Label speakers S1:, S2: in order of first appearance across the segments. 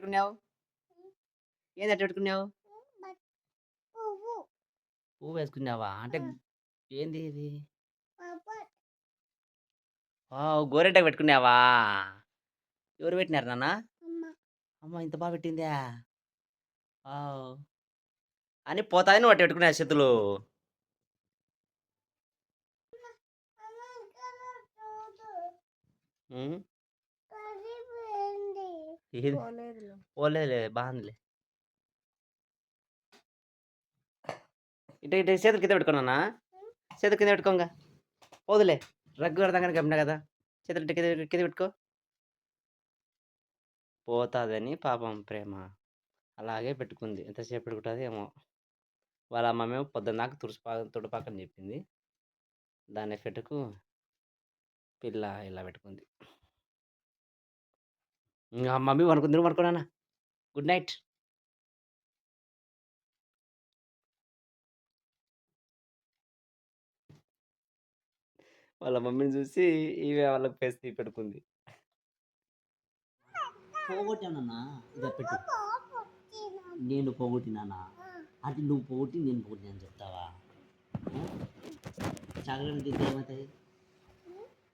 S1: పెట్టుకున్నావు? ఏది అట్ట పెట్టుకున్నావు? పువ్వు వేసుకున్నావా? అంటే ఏంది ఇది? వావ్! గోరింటాకు పెట్టుకున్నావా? ఎవరు పెట్టినారు నాన్న? అమ్మ ఇంత బాగా పెట్టిందా? వావ్! అని పోతాయి నువ్వు అట్ట పెట్టుకున్నావు చేతులు. హ్మ్. ఏది? పోలేదులే బాగుందిలే. ఇటు ఇటు చేతులు కింద పెట్టుకో నాన్న. చేతులు కింద పెట్టుకోంగా. పోదులే. రగ్గు కడతాం గమ్మినా కదా! చేతులు ఇటు కింద పెట్టుకో. పోతాదని పాపం ప్రేమ. అలాగే పెట్టుకుంది. ఎంతసేపు పెట్టుకుంటదో ఏమో! వాళ్ళ అమ్మమేమో పొద్దునదాకా తుడపకని చెప్పింది. దాని ఎఫెక్ట్‌కు పిల్ల ఇలా పెట్టుకుంది. ఇంగ మమ్మీ పనుకుంది. నువ్వు పనుకో నాన్న. Good night. వాళ్ళ మమ్మీని చూసి ఈమె వాళ్ళకి ఫేస్ పెట్టుకుంది.
S2: పోగొట్టానన్నా ఇదా పెట్టు. నేను పోగొట్టినానా? అంటే నువ్వు పోగొట్టి నేను పోగొట్టినా అని చెప్తావా? చాక్లెట్లు తింటే ఏమవుతాయి?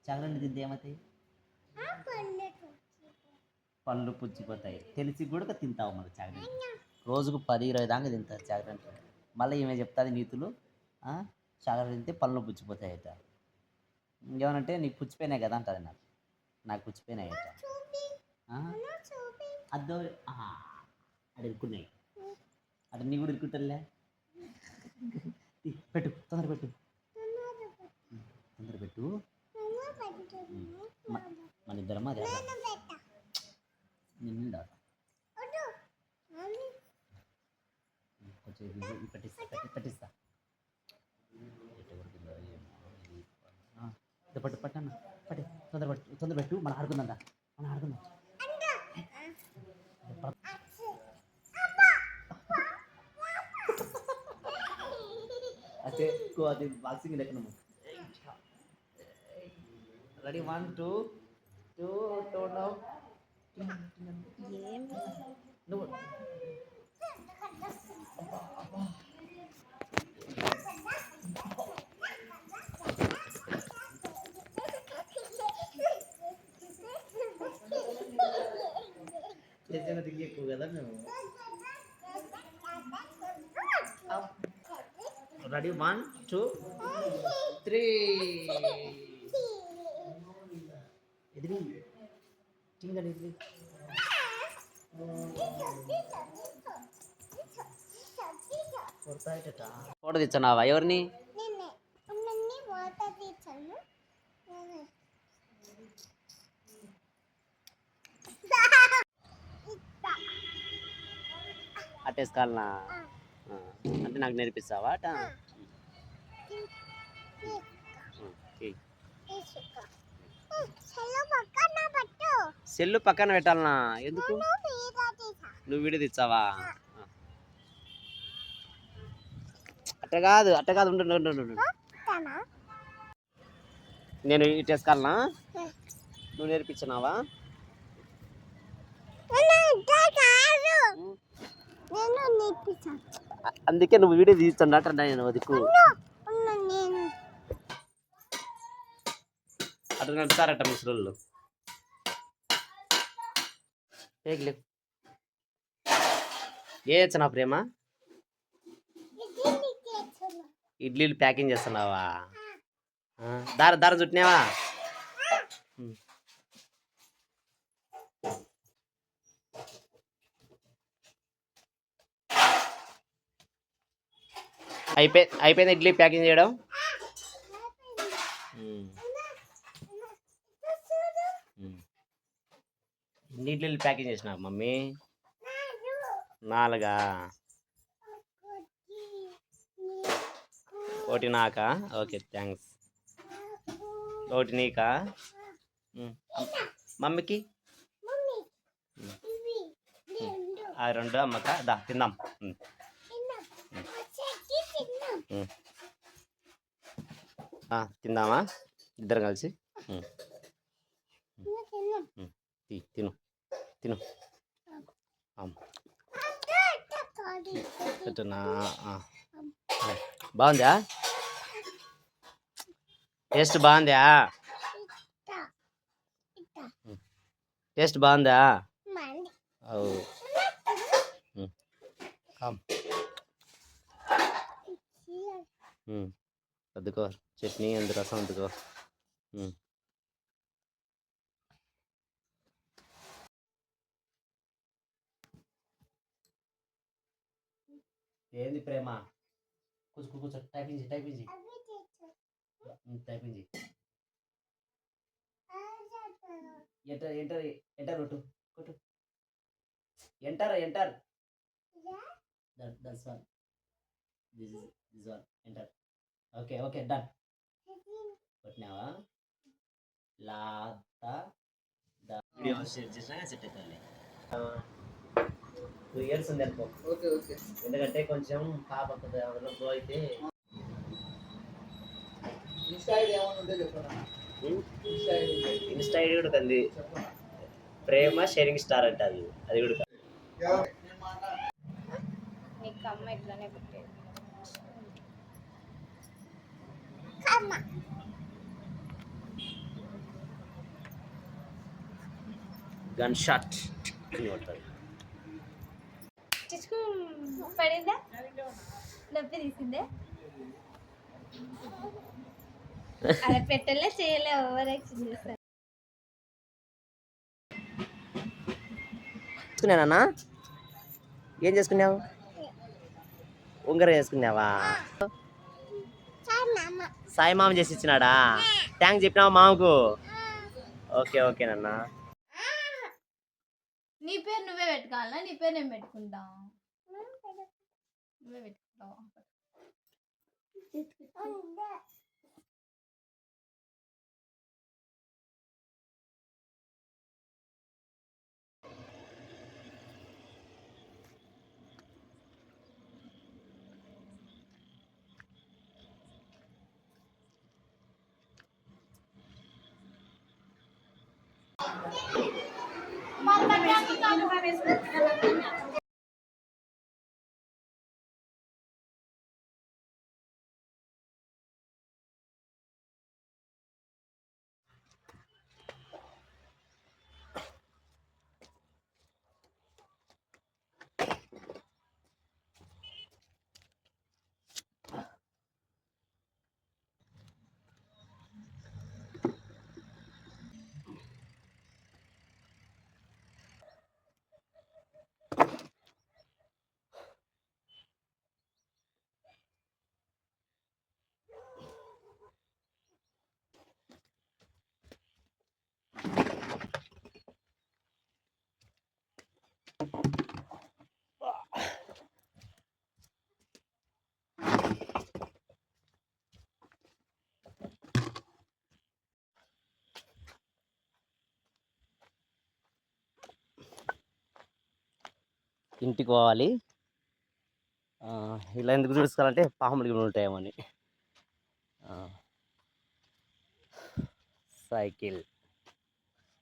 S2: చాక్లెట్లు తింటే ఏమవుతాయి? పళ్ళు పుచ్చిపోతాయి. తెలిసి కూడా తింటావు మరి చాక్లెట్. రోజుకు 10-20 దాకా తింటారు చాక్లెట్. మళ్ళీ ఈమె చెప్తాది నీతులు. చాక్లెట్ తింటే పళ్ళు పుచ్చిపోతాయట. ఇంకేమనంటే నీకు పుచ్చిపోయినాయి కదా అంటుంది నాకు పుచ్చిపోయినాయట. అద్దో అక్కడ ఇరుక్కున్నాయి. అక్కడ నీ కూడా ఇరుక్కుంటలే. పెట్టు తొందర పెట్టు. తొందర పెట్టు. మన ఇద్దరమ్మా అది నిండా కొంచెం పెట్టిస్తా. పట్టు పట్టన్న పట్టు. తొందర పెట్టు. మనం ఆడుకుందా. అంటే అది బాక్సింగ్ లెక్కనము. Ready 1 2 2 now. నువ్వు చేసిన దిగి ఎక్కువ కదా మేము. రెడీ 1 2 3 ఎదిరి చింగడి ఎదిరి. ఫోటో తెచ్చున్నావా? ఎవరిని? అట్టేసుకోవాలనా? అంటే నాకు నేర్పిస్తావా అట? సెల్లు పక్కన పెట్టాలనా? ఎందుకు? నువ్వు వీడియో తెచ్చావా? అట్ట కాదు ఉండు. నేను ఇట్టేసుకోవాలనా? నువ్వు నేర్పించినావా? అందుకే నువ్వు వీడియో తీస్తున్నట్టు నేను దిక్కు అటు నడుస్తారట ముసలోళ్ళు. ఏ నా ప్రేమ? ఇడ్లీలు ప్యాకింగ్ చేస్తున్నావా? దారం చుట్టినావా? అయిపోయింది ఇడ్లీ ప్యాకింగ్ చేయడం. ఎన్ని ఇడ్లీలు ప్యాకింగ్ చేసినావు మమ్మీ? 4. ఒకటి నాకా? Okay thanks. ఒకటి నీకా? మమ్మీకి? 2 అమ్మకా? దా తిందాం. తిందామా ఇద్దరం కలిసి? తిను.
S1: అమ్. పెట్టనా బాగుందా టేస్ట్ బాగుందా టేస్ట్ బాగుందా అవు అద్దుకో చట్నీ అందు రసం అద్దుకో ఏంది ప్రేమ కూర్చో కూర్చో typing typing typing enter enter enter కొట్టు కొట్టు enter enter that's one this one enter okay okay done కొట్టినావా లాత వీడియో షేర్ చేసినా సెట్ అవుతుంది 2 ఇయర్స్ ఉంది అనుకో ఓకే ఓకే ఎందుకంటే కొంచెం పాప అందులో గ్రో అయితే ఇన్స్టా ఐడి కూడా కంది ప్రేమ షేరింగ్ స్టార్ అంట అది కూడా
S3: నీకు అమ్మ ఇట్లానే పుట్టేది
S1: గన్ షాట్ అని కొడతారు
S3: చిచ్చుకు పడిందా నొప్పి తీసిందే అలా పెట్టలే చేయలే ఓవర్ యాక్షన్ చేస్తారు
S1: చేసుకున్నానా ఏం చేసుకున్నావు ఉంగరం చేసుకున్నావా సాయి మామ చేసి ఇచ్చినాడా థ్యాంక్స్ చెప్పినావా మామకు ఓకే ఓకేనన్నా
S3: నీ పేరు నువ్వే పెట్టుకోవాలా నీ పేరు నేను పెట్టుకుంటా నువ్వే పెట్టుకుంటావా
S1: ఇంటికి పోవాలి ఇలా ఎందుకు చూసుకోవాలంటే పాములు ఉంటాయేమని సైకిల్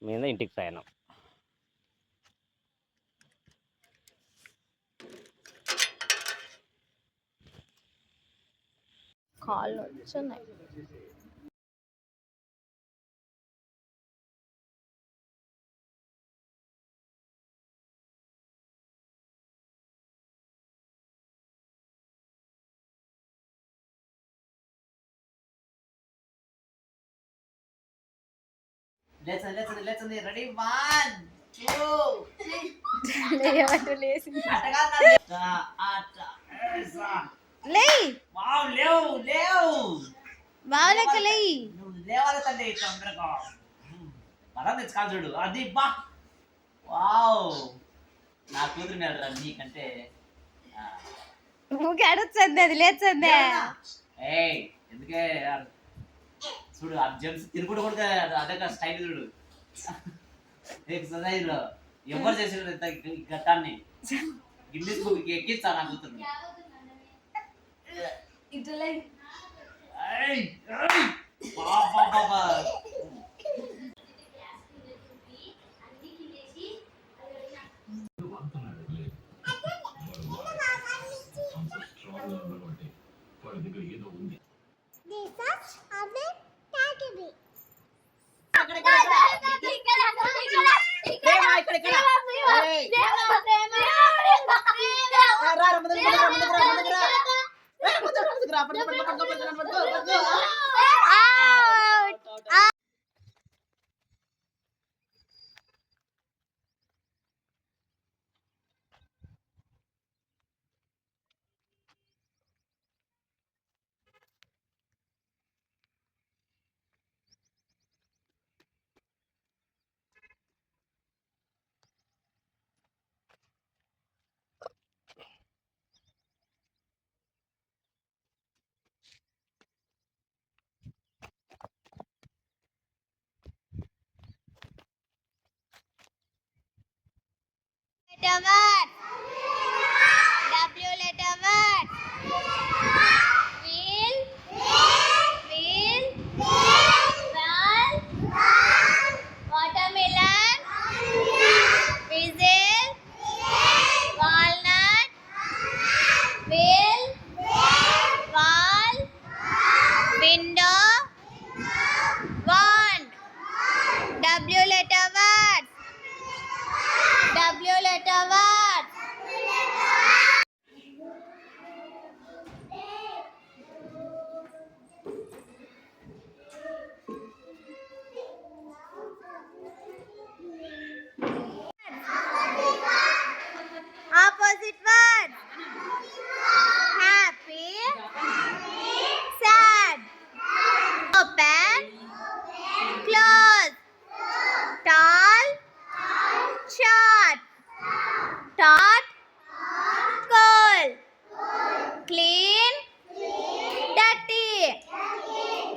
S1: మీద ఇంటికి ప్రయాణం
S3: కాళ్ళు వచ్చున్నాయి
S1: లేచండి రెడీ 1 2
S3: లేసింది బావలెక్క లేయి
S1: లేవాలి తండ్రి తొందరగా బలం తెచ్చుకోవాలి చూడు అది బా వావ్ నా కూతురు మేడరా నీకంటే
S3: ఊకే అడుగుతుంది అది లేచందే
S1: ఏయ్ ఎందుకే చూడు ఆ జెంట్స్ తిరుగుడు కూడా అదే స్టైల్ చూడు ఎక్సర్సైజ్ లో ఎవరు చేసారు ఇంత గతాన్ని గిన్నెస్ బుక్ ఎక్కిస్తా నా కూతురు
S3: ఇట్లా
S1: బాబా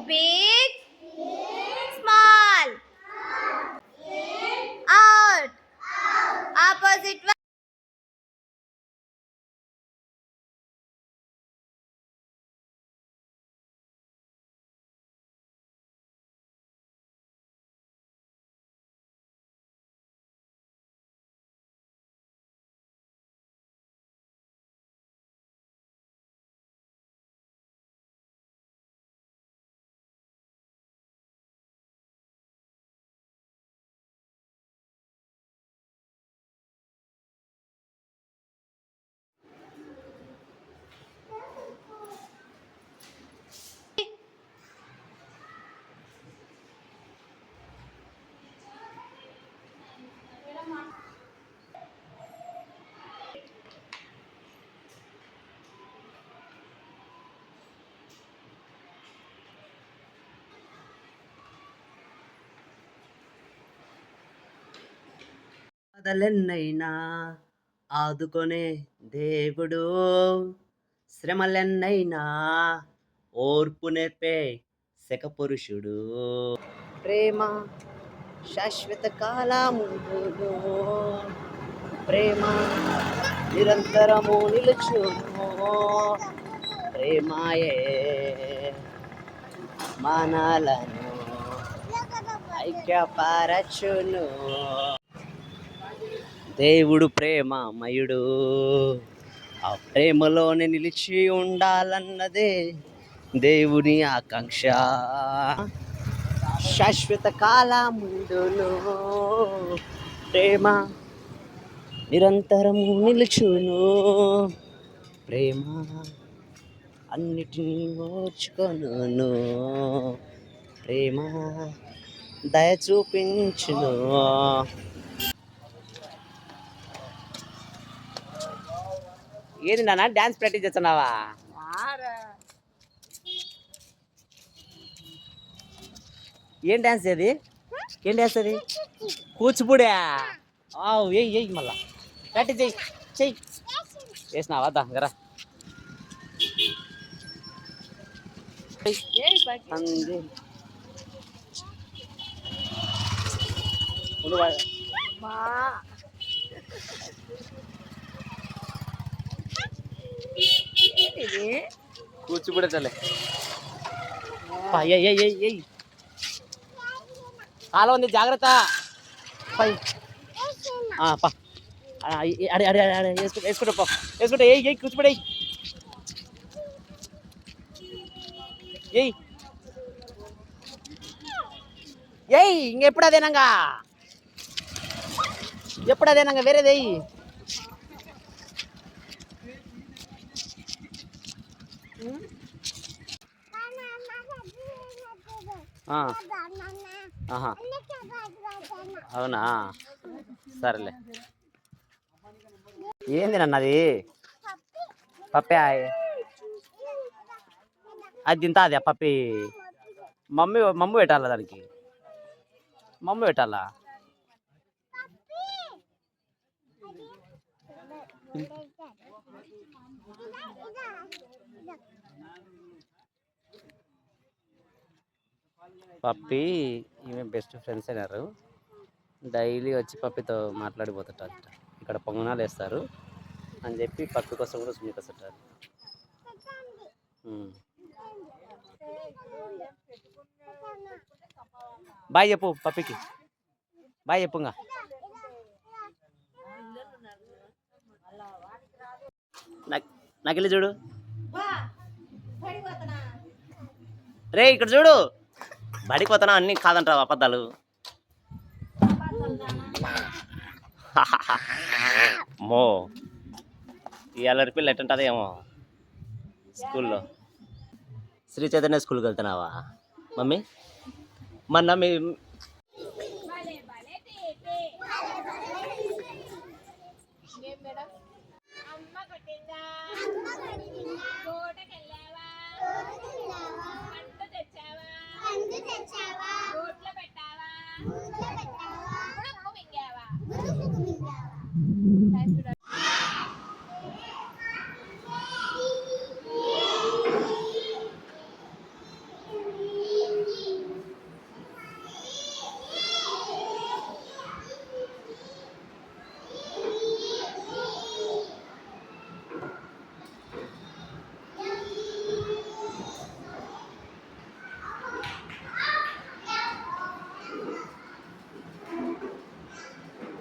S3: Big, small, out, opposite one.
S1: బాధలెన్నైనా ఆదుకొనే దేవుడు, శ్రమలెన్నైనా ఓర్పు నేర్పే శక పురుషుడు. ప్రేమ శాశ్వత కాలముందును, ప్రేమ నిరంతరము నిలుచును, ప్రేమాయే మానాలను ఐక్యపరచును. దేవుడు ప్రేమమయుడు, ఆ ప్రేమలోనే నిలిచి ఉండాలన్నదే దేవుని ఆకాంక్ష. శాశ్వత కాలముందును ప్రేమ నిరంతరము నిలుచును, ప్రేమ అన్నిటినీ ఓర్చుకొనును, ప్రేమ దయ చూపించును. ఏంది నాన్న డాన్స్ ప్రాక్టీస్ చేస్తున్నావా? ఏం డాన్స్ అది? ఏం డాన్స్ అది? కూచిపూడా? ఏయ్ ఏయ్ మళ్ళా ప్రాక్టీస్ చెయ్యి చెయ్యి. వేసినావా? దా గరా కూచిపూడే చల్లే. కాలం ఉంది, జాగ్రత్త. వేసుకుంటా పో, వేసుకుంటా. ఏ కూచిపూడే ఏయ్ ఏయ్. ఇంకెప్పుడు అదేనంగా, ఎప్పుడు అదేనంగా, వేరేది ఎయ్యి. అవునా, సరేలే. ఏంది నన్నది? పప్పే అది తింటా. అది పప్పి మమ్మీ పెట్టాలా దానికి? మమ్మీ పెట్టాలా? పప్పి ఈమె బెస్ట్ ఫ్రెండ్స్ అయినారు. డైలీ వచ్చి పప్పితో మాట్లాడిపోతుంటారు. ఇక్కడ పొంగనాలు వేస్తారు అని చెప్పి పప్పి కోసం కూడా సునీత వస్తుంటారు. బాయ్ చెప్పు పప్పికి, బాయ్ చెప్పుగా. నాకెళ్ళి చూడు రే, ఇక్కడ చూడు. బడికి పోతానా అన్ని కాదంటావు అబద్ధాలు. మో ఈ అల్లరి పిల్ల ఎట్టుంటుంది ఏమో. స్కూల్లో శ్రీ చైతన్య స్కూల్కి వెళ్తున్నావా మమ్మీ? మొన్న మీ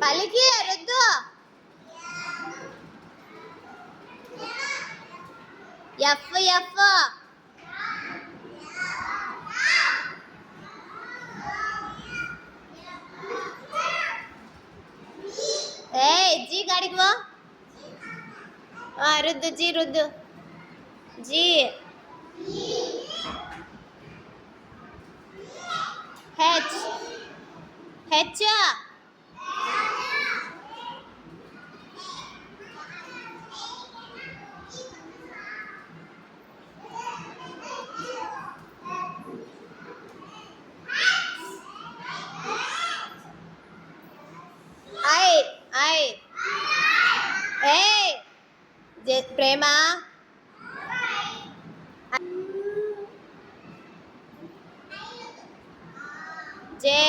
S3: పలికి రుద్దు. F F. ఏ జీ కాడికి పో. రుద్దు జీ రుద్దు. G. H. H. I. I. ఏ ప్రేమ. జే.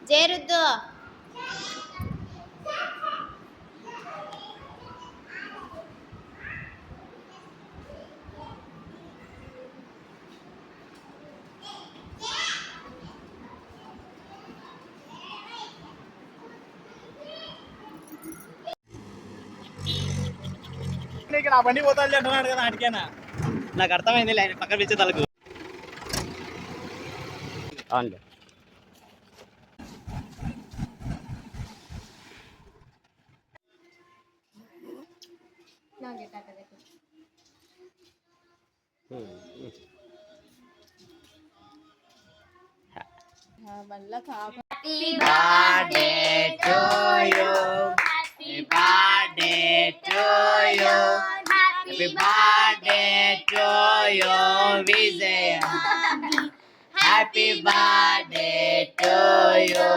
S3: జే రుద్దు.
S1: నా బండి పోతాది అంటున్నాడు కదా అడిగానా. నాకు అర్థమైంది లే, పక్కన పిలిచే తలకు. అవునులే.
S3: Happy
S1: birthday to you. Happy birthday to you. Happy birthday to you Vijaya. Happy birthday to you.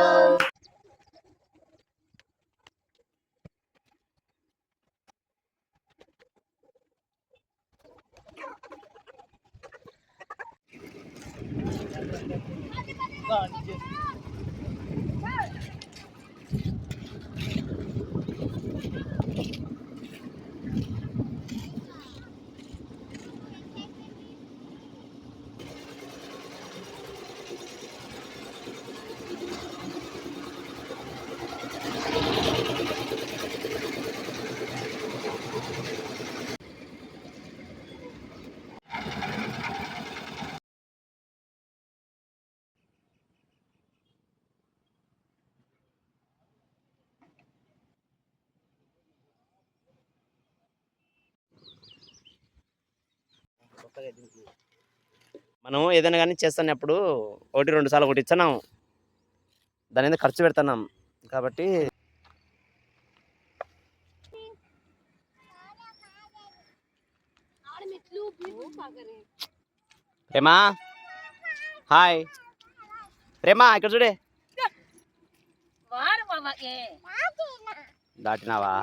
S1: మనం ఏదైనా కానీ చేస్తున్నప్పుడు 1-2 సార్లు ఒకటి ఇస్తున్నాం, దాని మీద ఖర్చు పెడుతున్నాం కాబట్టి. ప్రేమా హాయ్. ప్రేమా ఇక్కడ చూడే. దాటినావా?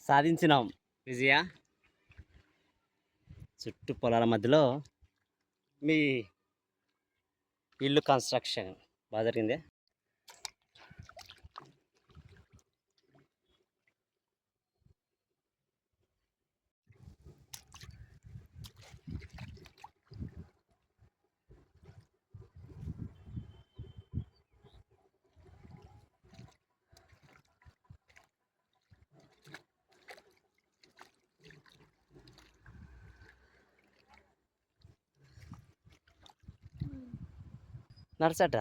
S1: సాధించినాం విజయ. చుట్టూ పొలాల మధ్యలో మీ ఇల్లు కన్స్ట్రక్షన్ బాగా జరిగిందే. నర్సట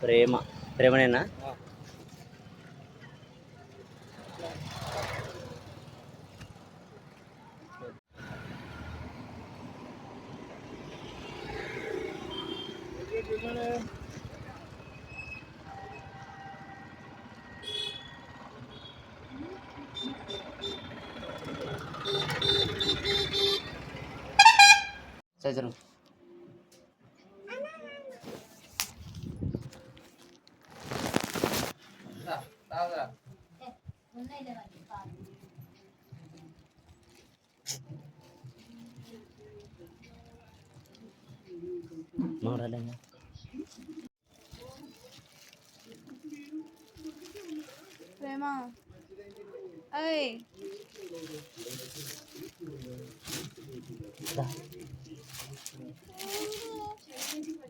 S1: ప్రేమనేనా? సరే
S3: ప్రేమ అయ్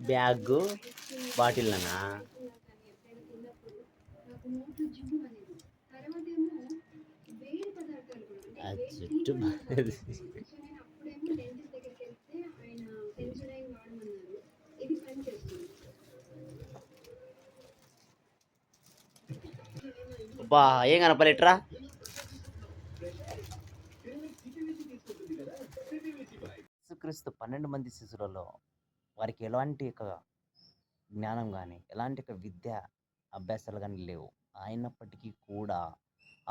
S1: బ్యాగ్ బాటిల్నా? చుట్టూ అబ్బా ఏం కనపలేట్రా?
S2: యేసుక్రీస్తు 12 మంది శిష్యులలో వారికి ఎలాంటి ఒక జ్ఞానం కానీ ఎలాంటి ఒక విద్య అభ్యాసాలు కానీ లేవు. అయినప్పటికీ కూడా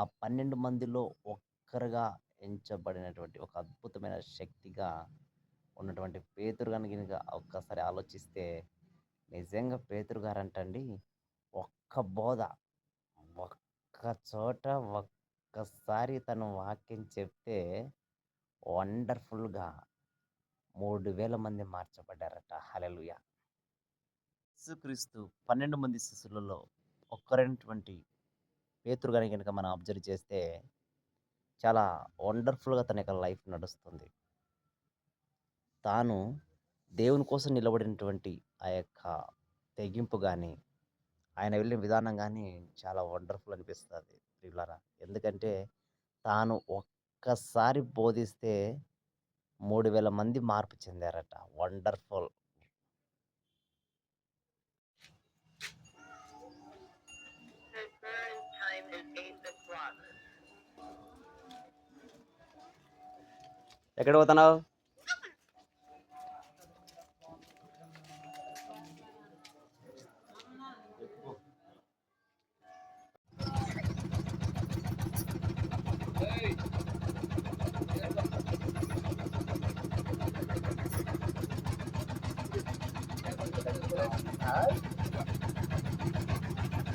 S2: ఆ 12 మందిలో ఒక్కరుగా ఎంచబడినటువంటి ఒక అద్భుతమైన శక్తిగా ఉన్నటువంటి పేతురు కనుక ఒక్కసారి ఆలోచిస్తే నిజంగా పేతురు గారు అంటండి ఒక్క బోధ ఒక్క చోట ఒక్కసారి తను వాక్యం చెప్తే వండర్ఫుల్గా 3000 మంది మార్చబడ్డారట. హల్లెలూయా. యేసుక్రీస్తు 12 మంది శిష్యులలో ఒక్కరైనటువంటి పేతురు గారిని కనుక మనం అబ్జర్వ్ చేస్తే చాలా వండర్ఫుల్గా తన యొక్క లైఫ్ నడుస్తుంది. తాను దేవుని కోసం నిలబడినటువంటి ఆ యొక్క తెగింపు కానీ ఆయన వెళ్ళిన విధానం కానీ చాలా వండర్ఫుల్ అనిపిస్తుంది ప్రియులారా. ఎందుకంటే తాను ఒక్కసారి బోధిస్తే 3000 మంది మార్పు చెందారట. వండర్ఫుల్.
S1: ఎక్కడ పోతున్నావు?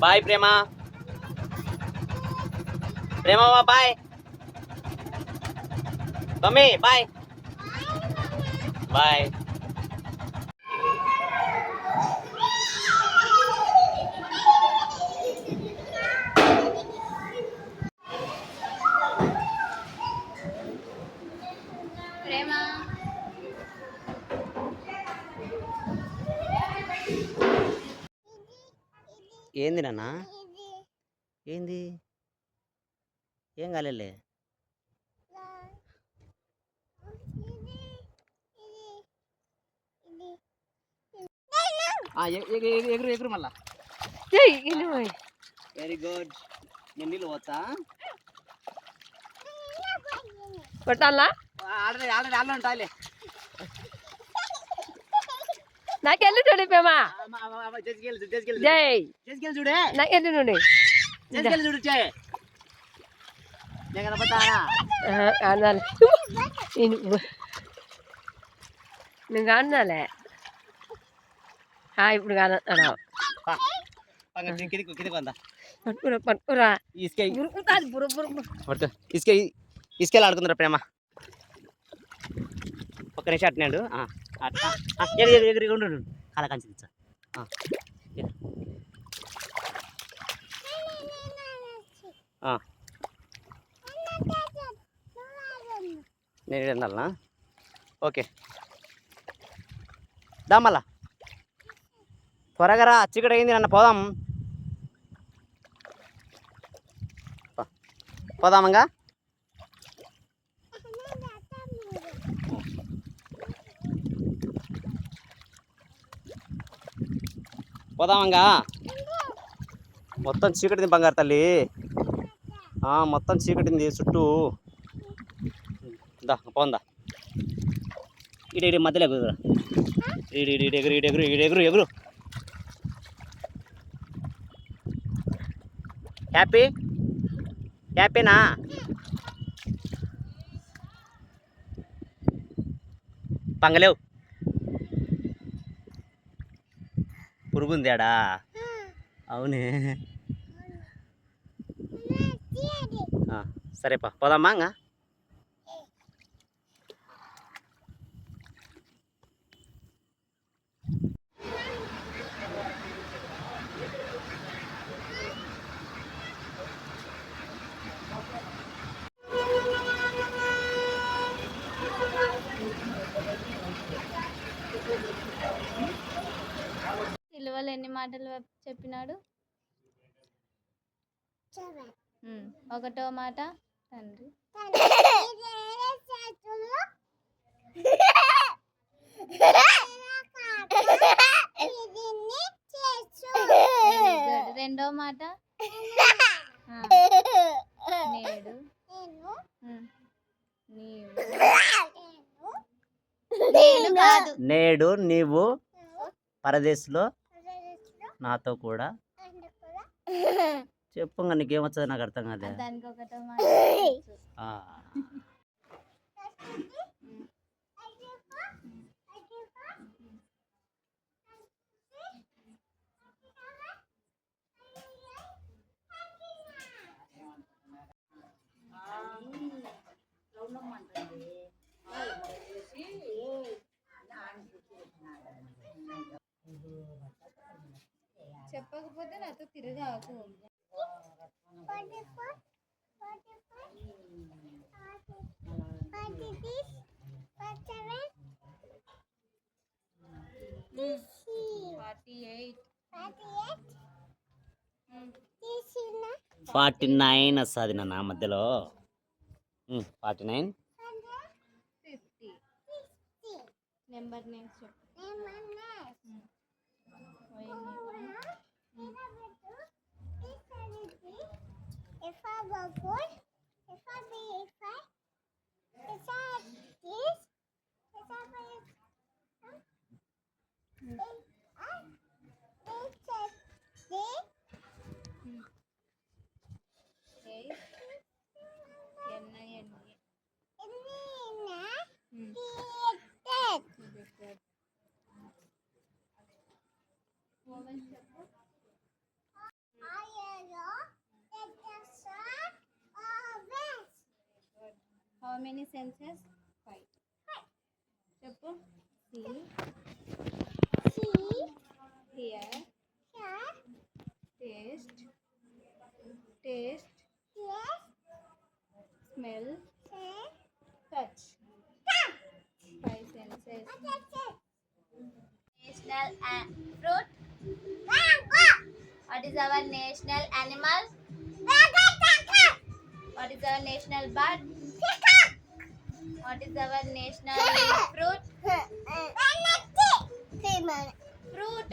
S1: Bye Prema. Bye mummy. Bye bye.
S3: Prema
S1: ఏంది నాన్న? ఏంది? ఏం కాలేలే. ఎగురు మళ్ళా. Very good. నేను నీళ్ళు పోతా.
S4: కొట్టాలా?
S1: ఆల్రెడీ ఉంటాయిలే.
S4: నాకెళ్ళి చూడిపోమా. జై
S1: చూడే
S4: నాకెళ్ళి నుండి
S1: చూడు చే. నేను కనపడతానా?
S4: అన్నాలే నువ్వు కానాలే. ఇప్పుడు కానన్నావు.
S1: కిందికి వందా
S4: పట్టుకురా పట్టుకురా.
S1: ఇసుకెళ్ళి ఆడుకుందరా ప్రేమ. ఒక్క నిమిషం అట్టినాడు. ఎగిరి ఉండు అలా కంచి నేను వెళ్ళాలనా? ఓకే దా మళ్ళా త్వరగా రా. చీకటి అయింది. నన్ను పోదామంగా. పోదామంగా. మొత్తం చీకటింది బంగారు తల్లి. మొత్తం చీకటింది చుట్టూ. దా పోందా. ఇడి మధ్యలో ఎగురురా. ఇడి ఎగురు ఎగురు ఎగురు ఎగురు. హ్యాపీనా? పంగలేవు. పురుగుందాడా? అవునే. సరేపా పోదామా ఇంకా.
S3: సిలువలో ఎన్ని మాటలు చెప్పినాడు? ఒకటో మాట తండ్రి. రెండో మాట నేడు
S1: నేడు నీవు పరదేశంలో నాతో కూడా చెప్పు. నీకేమొచ్చదు నాకు అర్థం కాదు.
S3: దానికి ఒకటో మాట చెప్పకపోతే నాతో తిరగాకు.
S1: ఫార్టీ 49 వస్తుంది నా మధ్యలో. 49
S3: 50 నెంబర్ నేమ్స్ చెప్పు. How many senses? 5. చెప్పు. See, hear, taste, smell, touch. 5 senses. National fruit. What is our national animal? What is our national bird? What is our national fruit? Fruit.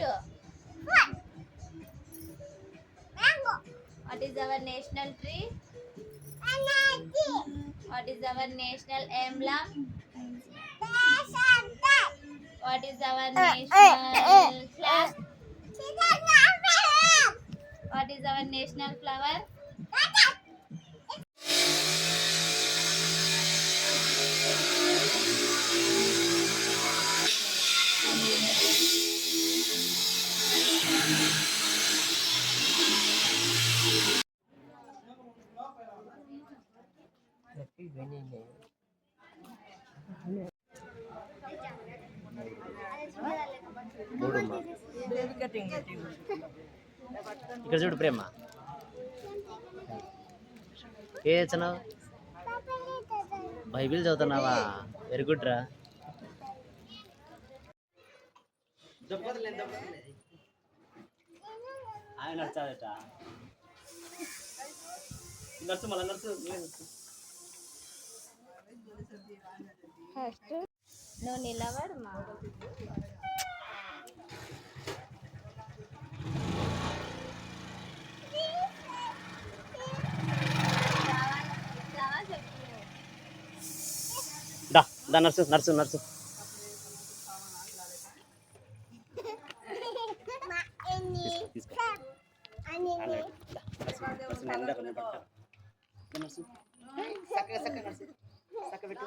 S3: What is our national tree? What is our national emblem? What is our national flag? What is our national flower?
S1: ఇక్కడ చూడు ప్రేమ. ఏ చదువు? Bible చదువుతున్నావా? Very good రా. ఆయన నచ్చాదట. Nurse మళ్ళీ nurse.
S3: First నువ్వు నిలబడు మా.
S1: దా నర్సు నర్సు నర్సు తీసుకో కాళ్ళు పెట్టు. దా, నర్సు, నర్సు, నేను ఇందాక నేను పట్టుకుంటా. దా, నర్సు. చక్కగా చక్కగా నర్సు చక్క పెట్టు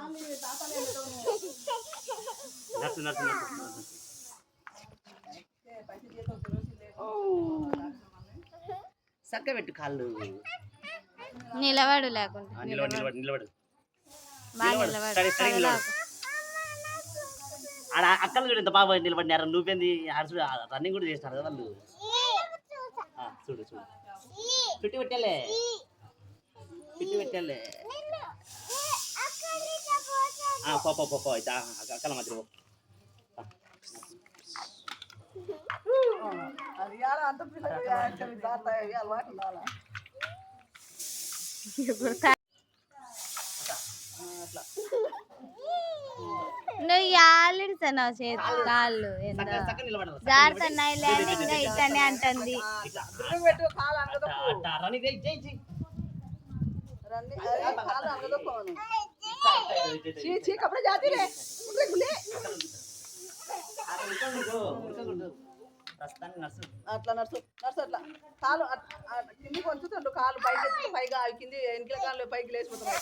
S1: నర్సు నర్సు నర్సు చక్క పెట్టు కాళ్ళు
S3: నిలబడు లేకుండా
S1: నిలబడు నిలబడు నిలబడు
S3: బాగా
S1: నిలబడు.
S3: నిలబడు
S1: సరే, సరే, నిలబడు. ఆడ అక్కలు కూడా ఇంత బాగా నిలబడినారు నువ్వేంది ఆడ చూడు రన్నింగ్ కూడా చేసినారు కదా వాళ్ళు చూడు చూడు చుట్టి పెట్టాలే చుట్టి పెట్టాలే పో పో పో పో అయితే అక్కల మధ్య పో
S3: నువ్వు యాలిడుతున్నావు చేతి కాళ్ళు ఏందో
S1: చక్క చక్క నిలబడాలి
S3: జారుతున్నాయి లేని ఇంకా ఇట్టనే అంటుంది
S1: రన్నింగ్ జై జై
S5: कपड़े जाती रहे
S1: ప్రస్తుతానికి నర్సు
S5: అట్లా నర్సు నర్సు అట్లా కాలు కిందికి వంచుతుండు కాలు పైకి ఎత్తి పైగా కింది వెనకల కాళ్ళు పైకి లేచిపోతున్నాయి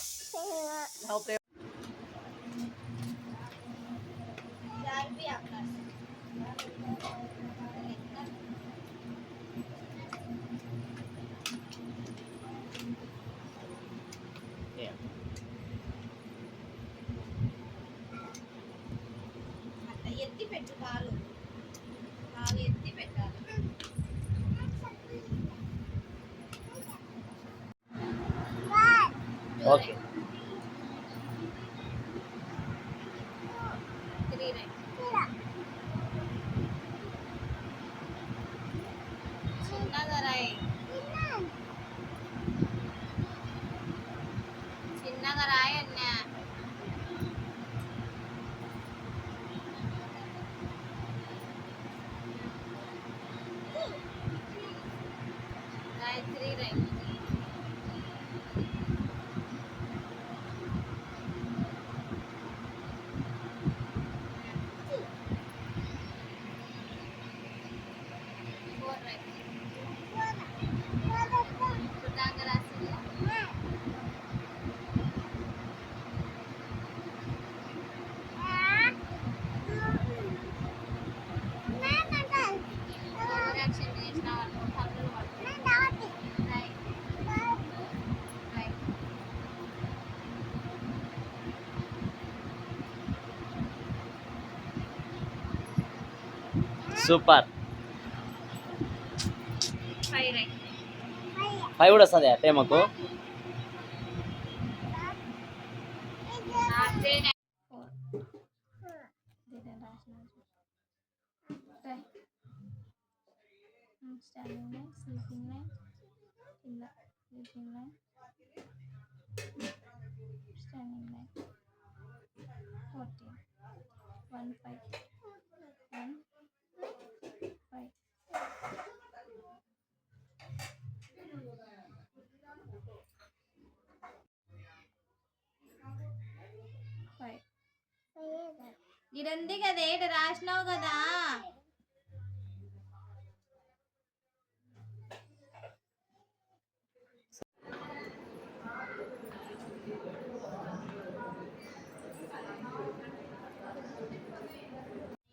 S3: ఎత్తి పెట్టు కాలు కాలు ఎత్తి పెట్టాలి
S1: ఓకే
S3: చిన్నగా రాయి చిన్నగా రాయి అన్నా గాయత్రి రాయి
S1: సూపర్
S3: ఫైవ్ రైట్
S1: 5 కూడా వస్తుంది ప్రేమకు
S3: standing line, sleeping line, sleeping line, standing line, 14, 1, 5, 1, 5. ఇదంది కదా ఏట రాసినావు కదా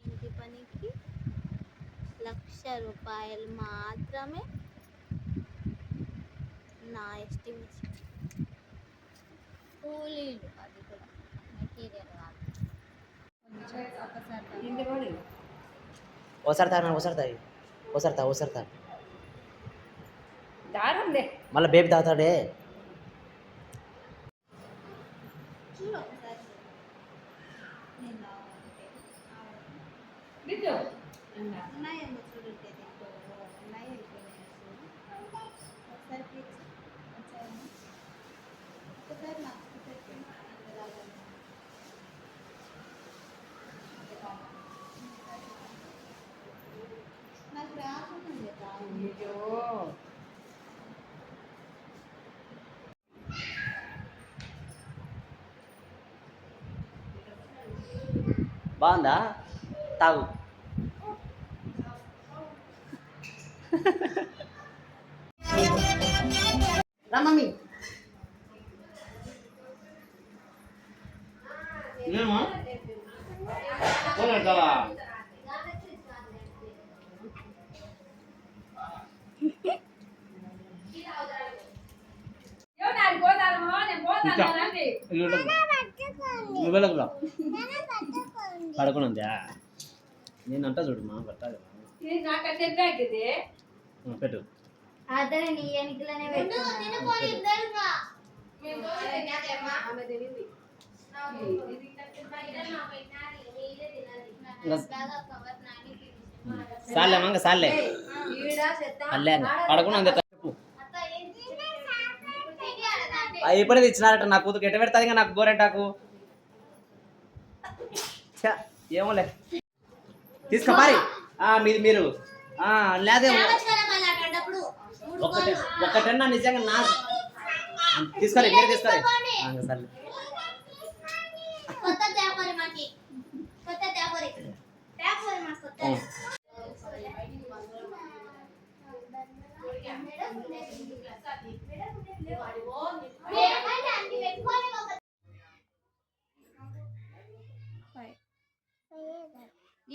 S3: ఇంటి పనికి 1,00,000 రూపాయలు మాత్రమే నా ఎస్టిమేషన్ కూలీలు అది కూడా మెటీరియల్ కాదు
S1: ఒకసారి తాగు ఒకసారి తాగు
S4: దారంలే
S1: మళ్ళీ బేబీ తాగుతాడే
S3: చూడు ఒకసారి నేను
S4: బిడ్డు
S3: ఉన్నాయేమో చూడు ఉన్నాయి ఒకసారి ప్లీజ్ ఒకసారి నాకు నాకు రాకుండా
S1: బాగుందా? తాగు.
S2: రా మమ్మీ.
S1: పడుకునుందా? నేను అంటా చూడు మా పట్టాలి పెట్టు.
S3: అదే నీ ఎనికలనే పెట్టు.
S1: సాలే మంగ సాలే అల్లే పడుకున్నా చెప్పు. ఇప్పుడే తెచ్చినారట నా కూతురు ఎట్ట పెడతాది ఇంకా నాకు గోరెంటాకు. ఏమోలే తీసుకో పారి. మీది మీరు లేదే ఒక్కటన్నా నిజంగా నా తీసుకోలే మీరు తీసుకోలే సరే.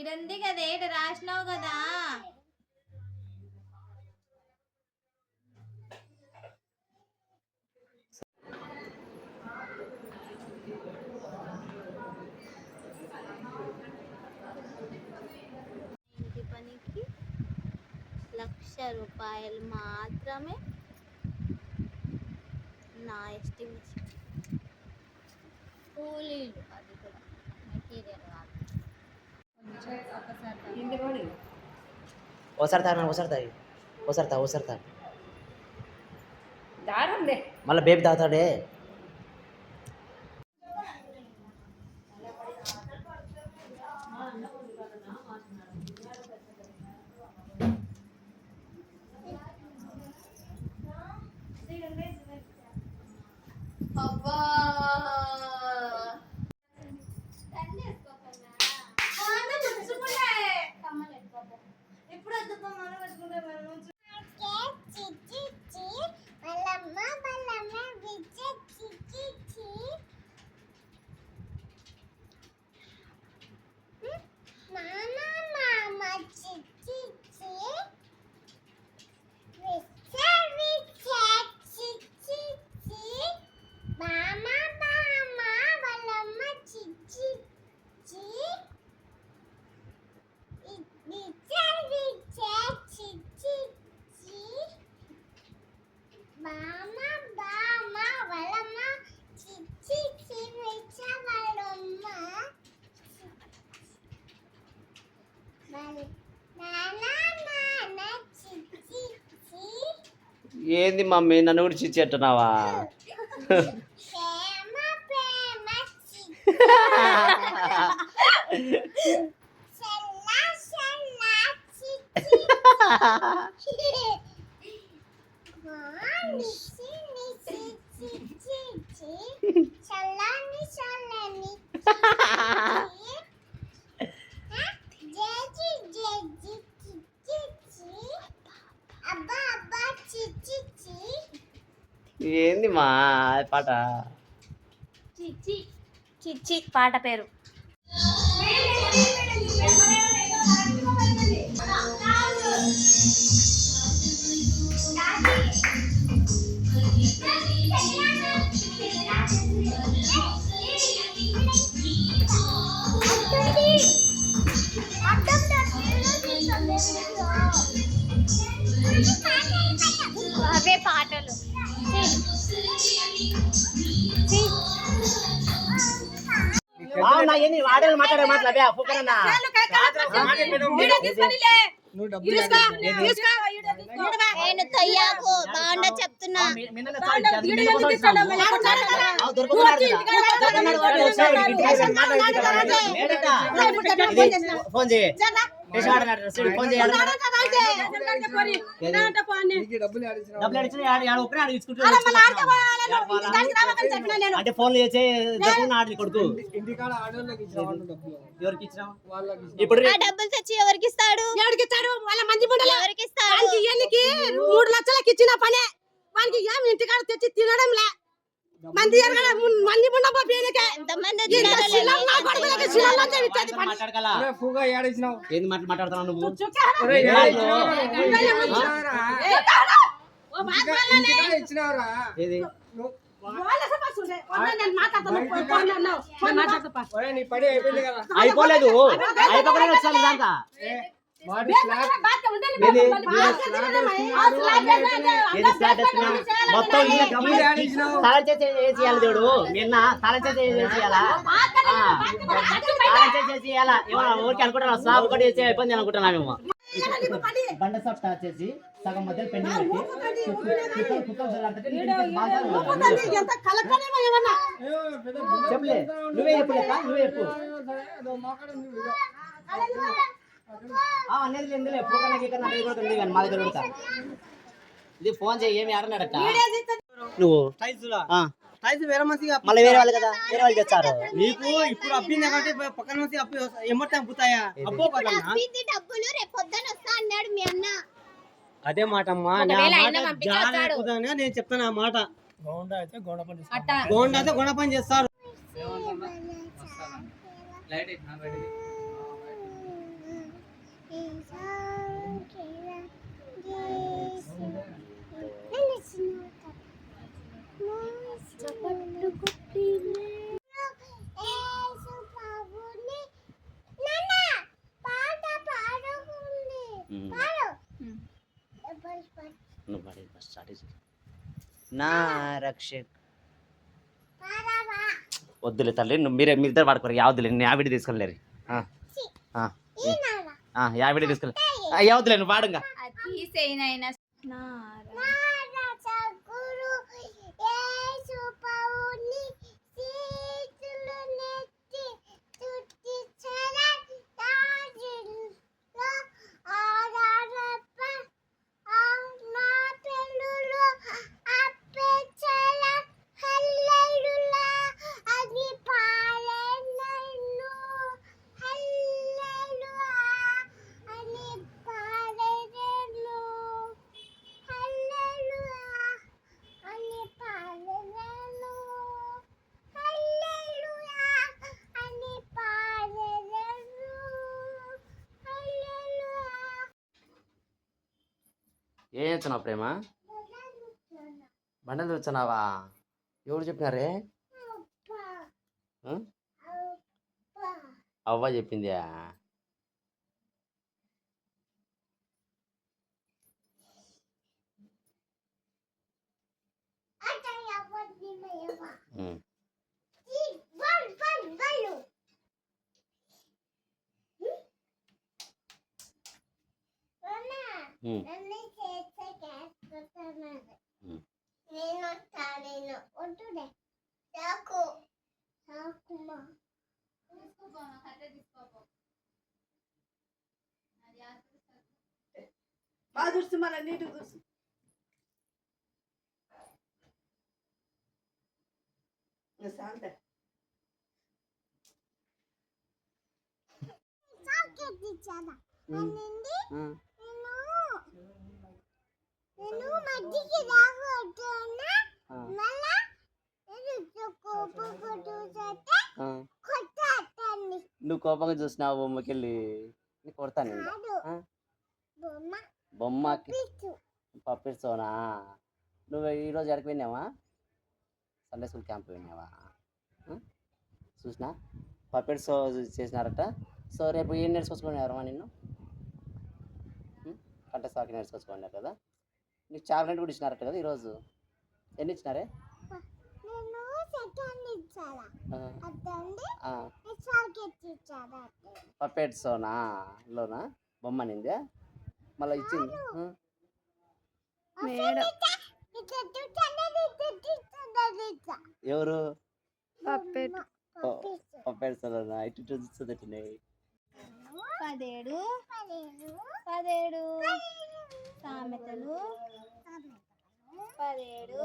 S3: ఇదంది కదా ఏట రాసినావు కదా. ఇంటి పనికి 1,00,000 రూపాయలు మాత్రమే నా ఎస్టిమేషన్. కూలీలు అది కూడా మెటీరియల్ కాదు.
S1: ఓసారి తాగు ఓసారి తాగి ఓసారి తాగు
S4: దారంలే.
S1: మళ్ళీ బేబీ తాగుతాడే.
S3: అబ్బా ఇప్పుడు
S1: ఏంది మమ్మీ నన్ను కూడా చిచ్చెట్టున్నావా? ఏంది మా పాట?
S3: చిచ్చి చిచ్చి పాట పేరు. అవే పాటలు.
S1: ఏంది వాడే మాట్లాడే మాట్లాడే ఫోకరన్నా
S3: నేను తయ్యాకు బాగుండ చెప్తున్నా.
S1: ఫోన్ చేయి
S2: ఫోన్ చేయాలి డబ్బులు అంటే ఫోన్ చేసే ఆడి కొడుకు ఎవరికి ఇచ్చినావు ఇప్పుడు
S3: ఆ డబ్బులు తెచ్చి ఎవరికి ఇస్తాడు?
S6: ఎవరికి ఇస్తాడు? వాళ్ళ మంది బుడ్డలు
S3: ఎవరికి ఇస్తాడు?
S6: వానికి ఇయ్యనికి 3 లక్షలకి ఇచ్చిన పనే వానికి ఏం ఇంటికాడ తెచ్చి తినడం లే మంది ఎరగడ మంది బుండ పోపీనకే
S3: ఎంతమంది
S6: ఇంత
S3: వచ్చినారో
S6: శిలం నా కొడుకులకి శిలంలో ఇచ్చేది పని
S2: మాట్లాడగల ఏంది మాట్లాడుతున్నావు నువ్వు
S6: ఓ బాగోలనే
S2: ఏది
S6: వాళ్ళ సమస్యలే నేను మాట్లాడతాను ఫోన్ మాట్లాడతా
S2: అయిపోలేదు అయిపోకుండా వచ్చాను దాకా మొత్తం తాళం చేసి వేసేయాలి దేవుడు నిన్న తాళం చేసి వేసేయాలా తాళం చేసి వేయాలా ఊరికి అనుకుంటున్నాం స్లాబ్ ఒకటి వేసి అయిపోయింది అనుకుంటున్నాం మేము బండ సాప్ స్టార్ట్ చేసి సగం మధ్యలో పెండింగ్ చెప్పలే నువ్వే చెప్పలేక నువ్వే చెప్పు అనేది లేదు ఎప్పుడు మా దగ్గర పెడతా ఇది ఫోన్ చేయి ఏమి ఆడన్నాడట నువ్వు
S7: వేరే మంచిగా
S2: మళ్ళీ వేరే వాళ్ళు కదా వేరే వాళ్ళు తెచ్చారు
S7: నీకు ఇప్పుడు అప్పింది కాబట్టి పక్కన నుంచి అప్పు ఎమ్మటే అప్పుతాయా అబ్బో
S3: అప్పింది డబ్బులు రేపు పొద్దున వస్తా అన్నాడు మీ అన్న.
S7: అదే మాట అమ్మా నేను చెప్తాను ఆ మాట గోండా అయితే గోండ పని చేస్తారు
S2: నా రక్షక్ వద్దులే తల్లి మీరిద్దరు వాడుకోరు యావద్దులే నేను యావిడి తీసుకెళ్ళలేరు యావిడి తీసుకెళ్ళి యావద్దులే నువ్వు వాడుగా
S3: తీసేనైనా
S2: ఏం చేస్తున్నావు ప్రేమ బండలు వచ్చానావా ఎవరు చెప్పినారే అవ్వ చెప్పిందా
S5: బాగా చూసి మన నీటి చూసి శాంత
S2: నువ్వు కోపంగా చూసినావు బొమ్మకెళ్ళి నీకు కొడతాను బొమ్మకి పప్పిస్తోనా నువ్వు ఈరోజు ఎక్కడికి పోయినావా సండే స్కూల్ క్యాంప్ పోయినావా చూసినా పప్పెట్ షో చేసినారట సో రేపు ఏం నేర్చుకొచ్చుకున్నారమ్మా నిన్ను కంట సాకి నేర్చుకొచ్చుకున్నారు కదా నీకు చాక్లెట్ కూడా ఇచ్చినారట కదా ఈరోజు ఎన్ని ఇచ్చినారే పప్పెట్ షోనా లోనా బొమ్మ నిందే మళ్ళీ ఇచ్చింది ఎవరు పప్పెట్ షోనా ఇటు చూస్తుంది
S3: పదేడు పదేడు సామెతలు పదేడు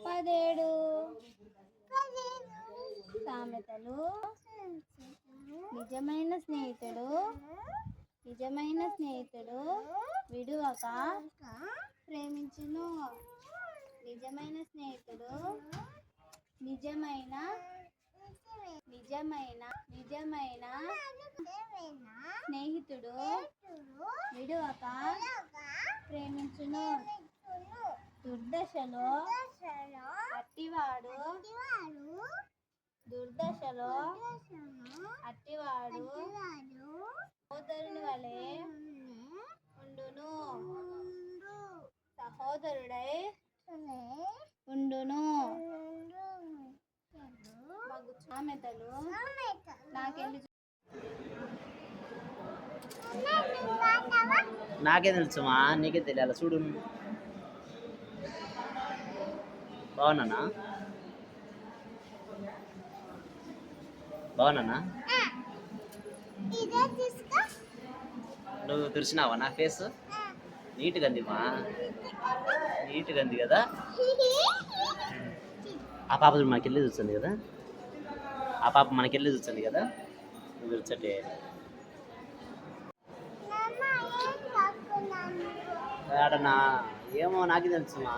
S3: పదేడు సామెతలు నిజమైన స్నేహితుడు విడువక ప్రేమించును. నిజమైన స్నేహితుడు నిజమైన స్నేహితుడు విడువక ప్రేమించును. దుర్దశలో అట్టివాడు సహోదరుని వలె ఉండును. సహోదరుడై ఉండును. మగు సామెతలు నాకెళ్ళి
S2: నాకే తెలుసుమా, నీకే తెలియాలి చూడు. బాగున్నానా? నువ్వు తుడిచినావా నా ఫేస్? నీట్గా అందిమా, నీట్గా అంది కదా. ఆ పాప మనకెళ్ళి చూస్తుంది కదా, నువ్వు తుడిచటే. ఆడనా ఏమో నాకే తెలుసుమా,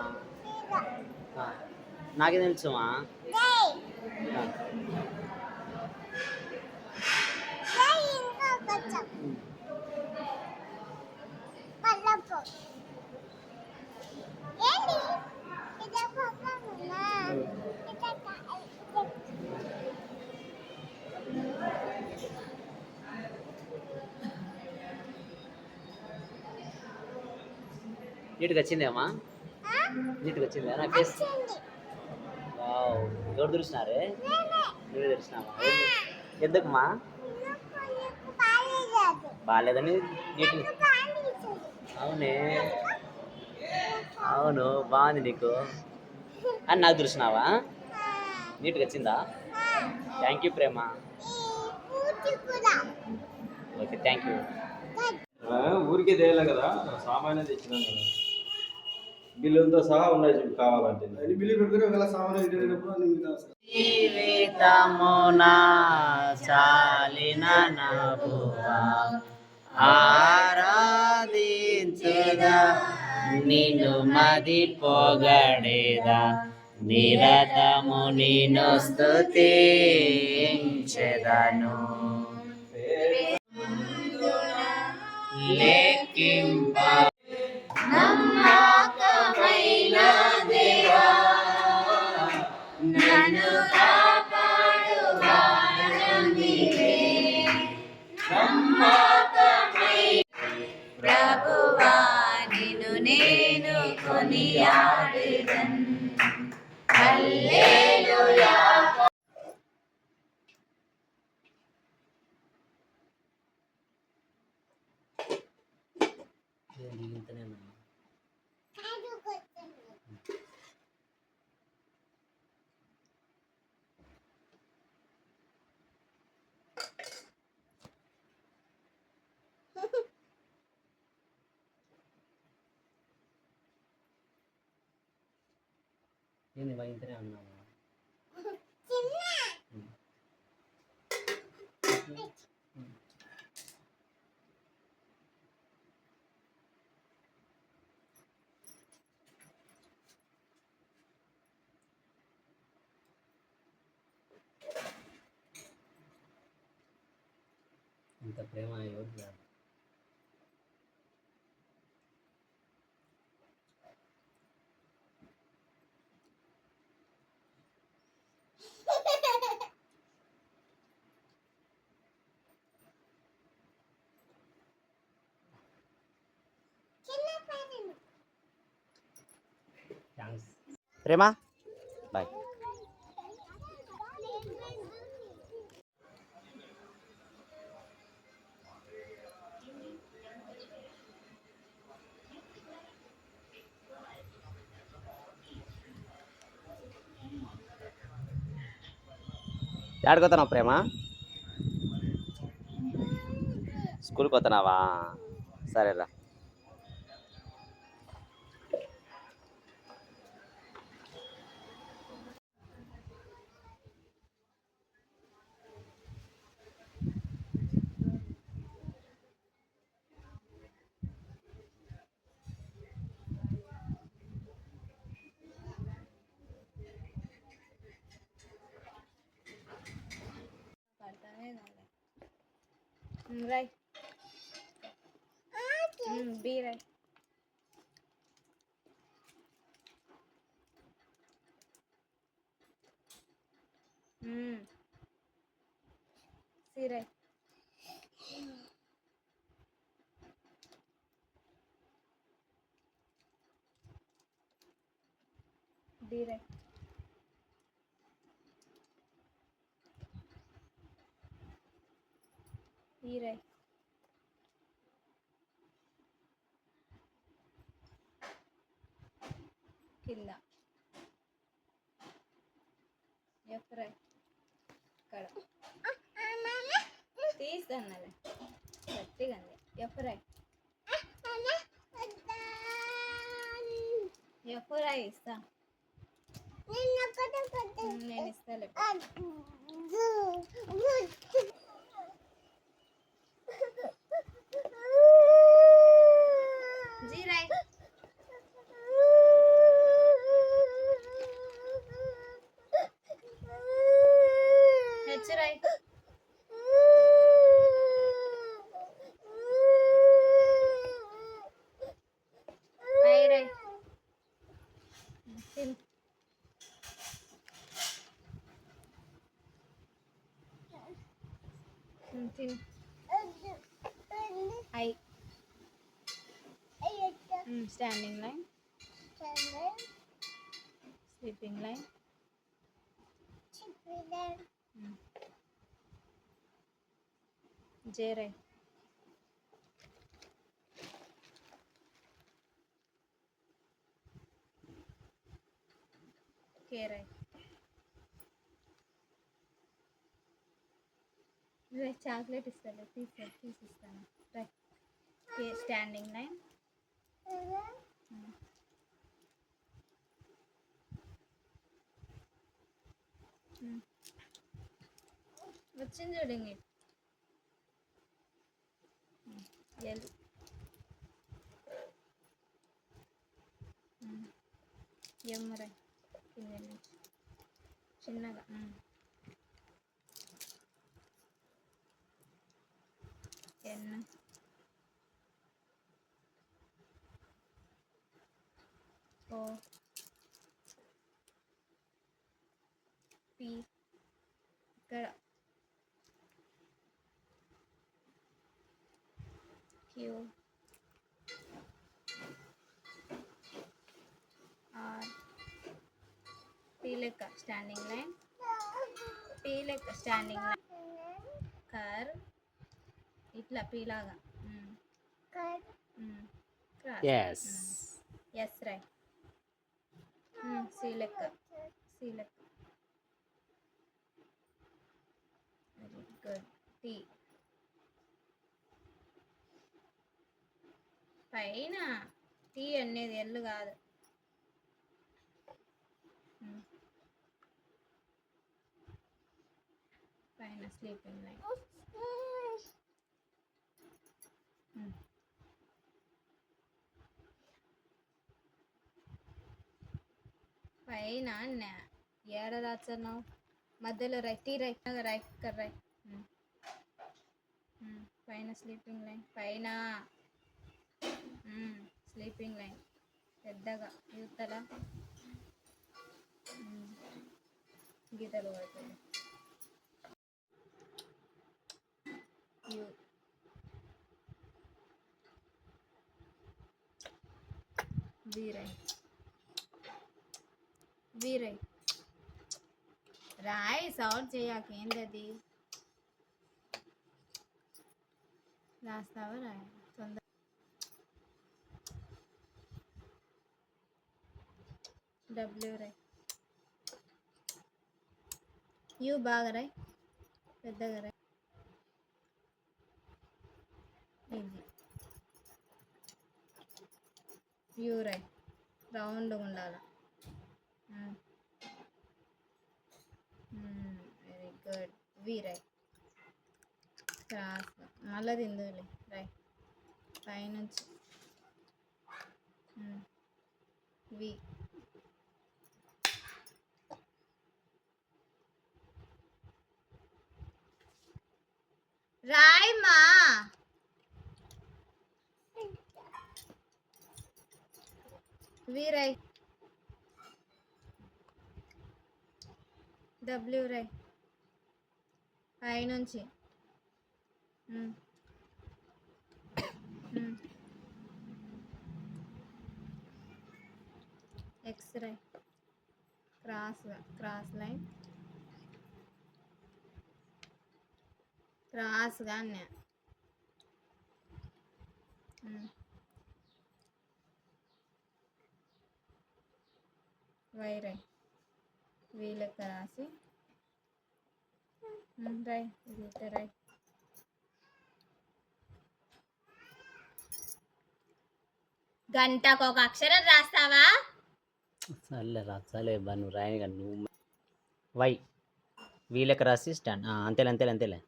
S2: నీట్గా వచ్చిందేమా? నీట్గా వచ్చిందా నా ఫేస్? వావ్, ఎవరు తుడిచినారే? నువ్వే తుడిచినావా? ఎందుకుమా? బాగాలేదని నీట్. అవును బాగుంది నీకు అని నాకు తుడిచినావా? నీట్గా వచ్చిందా? Thank you Prema. Okay, thank you.
S8: ఊరికే తేయలే కదా, సామాన్యం తెచ్చినాం కదా, బిల్లులతో సహా ఉన్నాయి చూడు కావాలంటే. అన్ని బిల్లు పెట్టుకుని ఒకవేళ సామాన్యం
S2: జీవితమునా చాలిన నభువా ఆరాధించుదా, నిన్ను మది పొగడేదా, నిరతము నిన్ను స్తుతించెదను. లెక్కింప నమ్మకమైన దేవా, నన్ను కాపాడువాడు నీవే. ప్రభువా నిన్ను నేను కొనియాడెదను. హల్లెలూయా. ఏంది ఇంతనే అన్నావా? ఇంత ప్రేమ ఎవరు కాదు. ప్రేమ బాయ్. ఏడుకోతున్నావు ప్రేమ?
S1: స్కూల్కి పోతున్నావా? సరేరా.
S3: పడతానే రై బి రై సి రై డి రై ఈ రై కింద ఎఫ్ రై ఇక్కడ తీస్తాను గట్టిగా ఎఫ్ రై ఎఫ్ రై ఇస్తా నేను ఇస్తాలే జీ రై హెచ్ రై ఐ రై తిన్ తిన్ I standing line sleeping line J రై కే రై చాక్లెట్ ఇస్తాను తీసిస్తాను రై కే స్టాండింగ్ లైన్ వచ్చింది చూడండి ఎల్ ఎమ్మరై కింద నుంచి చిన్నగా ఎన్ ఓ పి ఇక్కడ క్యూ ఆర్ పి లెక్క స్టాండింగ్ లైన్ పి లెక్క స్టాండింగ్ లైన్ కర్ ఇట్లా పి లాగా
S1: ఎస్.
S3: ఎస్ రై సి లెక్క వెరీ గుడ్ టీ పైన టీ అనేది ఎల్లు కాదు పైన స్లీపింగ్ లైన్ పైన ఏడ రాస్తున్నావు మధ్యలో టీ రైట్ రై పైన స్లీపింగ్ లైన్ పైన స్లీపింగ్ లైన్ పెద్దగా యూతల గీతలు పడుతుంది యూ వీరై రాయి సౌండ్ చేయక ఏంటది రాస్తావా రాయి తొందర డబ్ల్యూ రై యూ బాగా రై పెద్దగా రై ఇది ప్యూరై రౌండ్గా ఉండాలి. Very good. వీరై క్రాస్ మళ్ళీ తిందులే రై పైనుంచి వి రాయమ్మా. వీరై డబ్ల్యూ రై పైనుంచి ఎక్స్ రై క్రాస్ లైన్ క్రాస్గా అన్నా. వైరై వీలెక్క రాసి రై ఇది రై గంటకు ఒక అక్షరం రాస్తావా?
S2: సర్లే బా నువ్వు రాయని కానీ నువ్వు వై వీళ్ళకి రాసి స్టాండ్ అంతేలే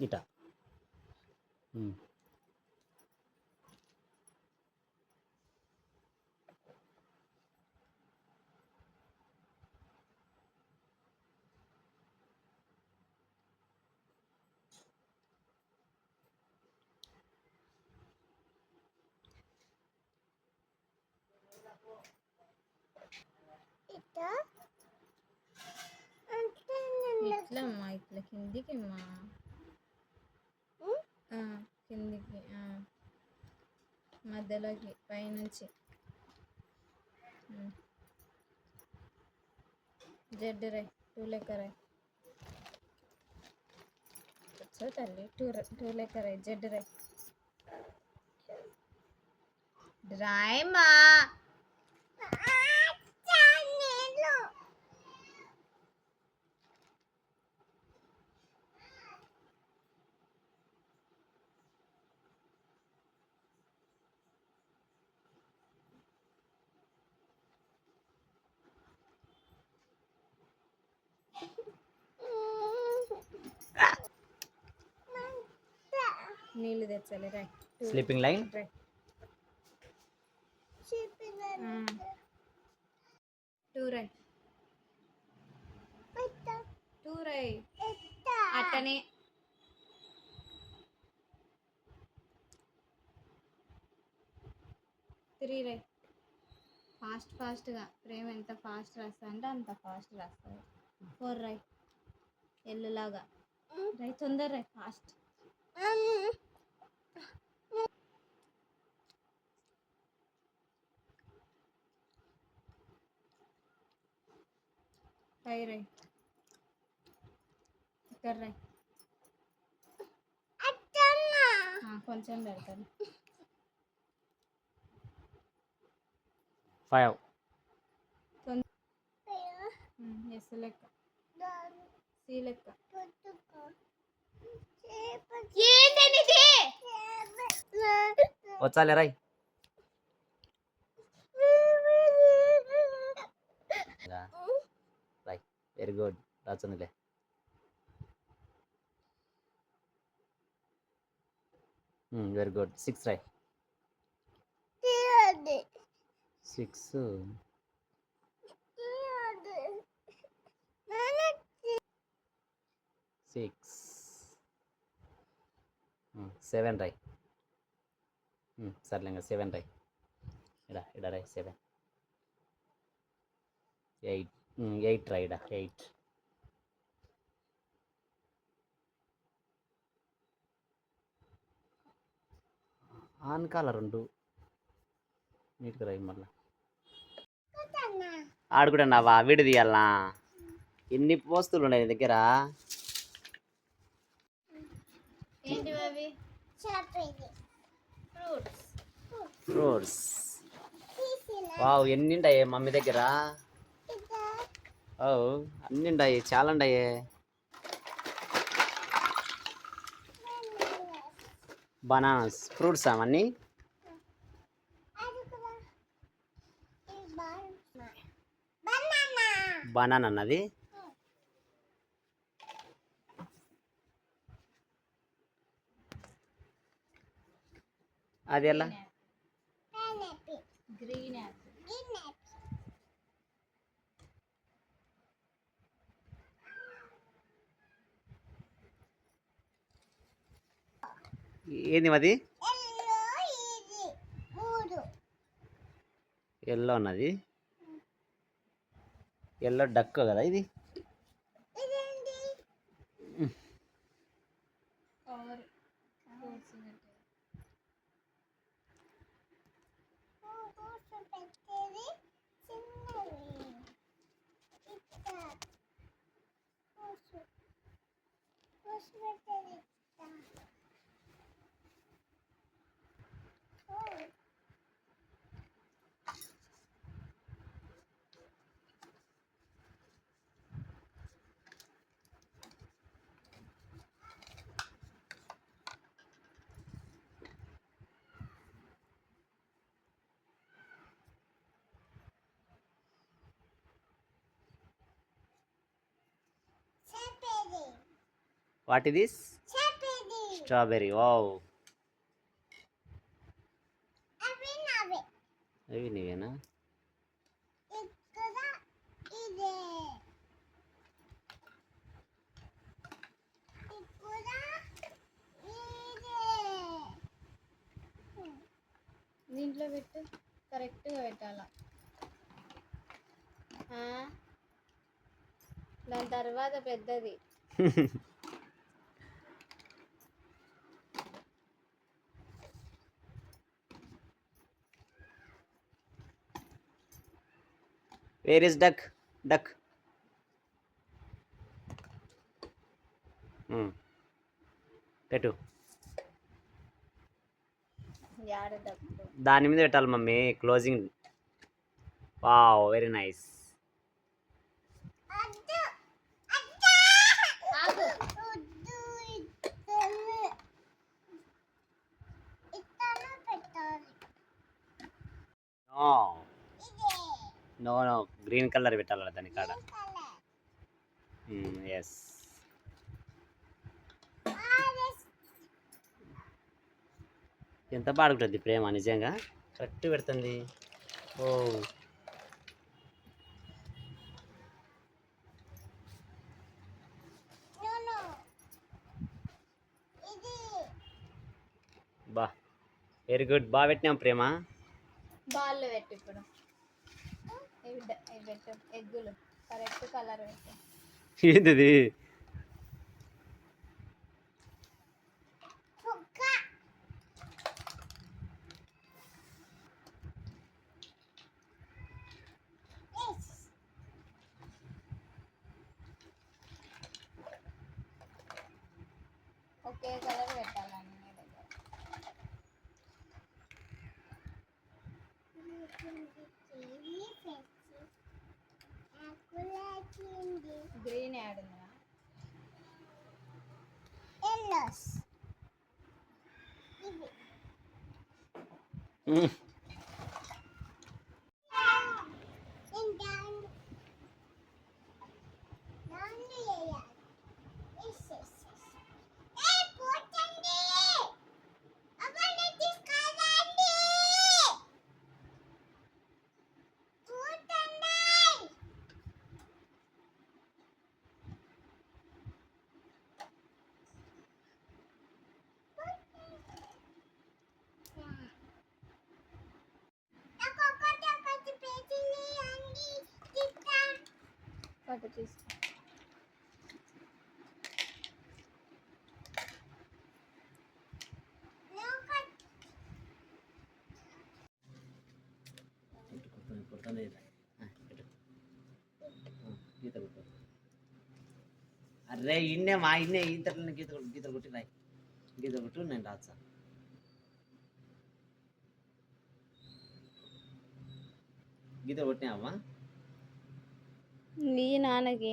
S2: ఇట
S3: ఇట్లమ్మా ఇట్లా కిందికి అమ్మా కిందికి మధ్యలోకి పైనుంచి జెడ్ రై 2 లెక్క రై కూర్చో తల్లి 2 లెక్క రై జెడ్ రై రాయమ్మా. నీళ్ళు తెచ్చాలి రై
S2: స్లీపింగ్ లైన్
S3: రై 2 రై 2 రై అట్టనే త్రీ రై ఫాస్ట్గా ప్రేమ ఎంత ఫాస్ట్ రాస్తా అంటే అంత ఫాస్ట్ రాస్తాడు. 4 రై ఎల్లులాగా రై తొందర రై ఫాస్ట్. 5 రై ఇక్కడ రై కొంచెం పెడతాను.
S2: 5
S3: ఎస్ లెక్క సి లెక్క
S2: వచ్చాలే రాయ్ వెరీ గుడ్ రాచందులే. వెరీ గుడ్ 6 రాయ్ 6 7 రాయ్ సర్లే ఇంకా 7 రాయ్ ఇడా రాయ్ 7 8 రాయ్ ఇడా 8 ఆన్ కాల 2 నీట్గా రాయి మళ్ళా ఆడుకుంటున్నావా వీడి తీయాలనా ఎన్ని వస్తువులు ఉన్నాయి నీ దగ్గర
S3: ఏంటి అవి
S2: ఫ్రూట్స్ వావ్ ఎన్ని ఉంటాయి మమ్మీ దగ్గర ఓ అన్ని ఉంటాయి చాలా ఉంటాయి బనానాస్ ఫ్రూట్స్ అవన్నీ. బనానా అన్నది. అది ఎలా?
S3: Green apple.
S2: ఏంది అది? ఎల్లో ఉన్నది. ఎల్లో డక్ కదా ఇది.
S3: Cover fruits
S2: what is this? Strawberry. Wow. అవి నీవేనా?
S3: దీంట్లో పెట్టు, కరెక్ట్గా పెట్టాలా. దాని తర్వాత పెద్దది.
S2: Where is duck? డక్. పెట్టు. దాని మీద పెట్టాలి mummy, closing. Wow, very nice. No no, green colour పెట్టాలి దాని కాడ. ఎస్. ఎంత బాగుంటుంది ప్రేమ, నిజంగా కరెక్ట్ పెడుతుంది. ఓ బా, వెరీ గుడ్. బాగా పెట్టినాం ప్రేమ.
S3: బాల్లో పెట్టు ఇప్పుడు. ఇవి పెట్టు, ఎగ్గులు కరెక్ట్ కలర్ పెట్టు.
S2: ఏంటిది?
S3: ఒకే కలర్ పెట్టాలని మీ దగ్గర. గ్రీన్ యాడ్ ఉందా? పట్టు తీసుకో.
S2: అరే ఇన్నే మా ఇన్నే ఇంతలో గీతలు కొట్టి రాయి. గీతలు కొట్టు, నేను రాచ్చా. గీతలు కొట్టినావా?
S3: నీ నాన్నకి